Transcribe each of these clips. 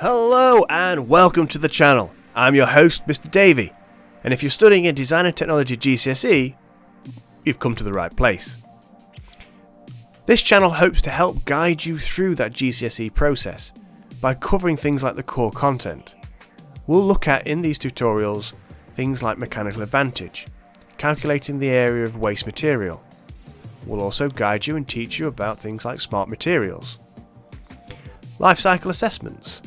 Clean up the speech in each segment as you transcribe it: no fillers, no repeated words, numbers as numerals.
Hello and welcome to the channel. I'm your host, Mr. Davey, and if you're studying in Design and Technology GCSE, you've come to the right place. This channel hopes to help guide you through that GCSE process by covering things like the core content. We'll look at in these tutorials things like mechanical advantage, calculating the area of waste material. We'll also guide you and teach you about things like smart materials, life cycle assessments,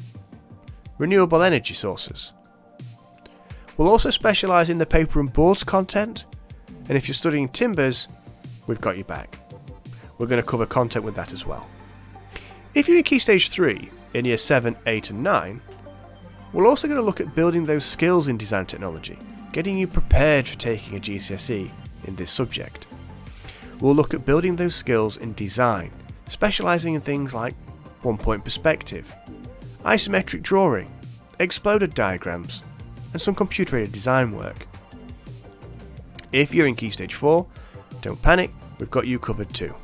renewable energy sources. We'll also specialise in the paper and boards content, and if you're studying timbers, we've got you back. We're going to cover content with that as well. If you're in Key Stage 3, in Year 7, 8 and 9, we're also going to look at building those skills in design technology, getting you prepared for taking a GCSE in this subject. We'll look at building those skills in design, specialising in things like one-point perspective, isometric drawing, exploded diagrams, and some computer-aided design work. If you're in Key Stage 4, don't panic, we've got you covered too.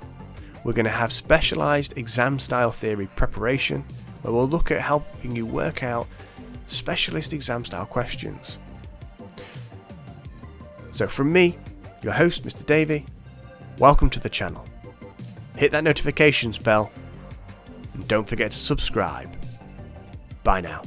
We're going to have specialised exam-style theory preparation, where we'll look at helping you work out specialist exam-style questions. So from me, your host, Mr. Davey, welcome to the channel. Hit that notifications bell, and don't forget to subscribe. Bye now.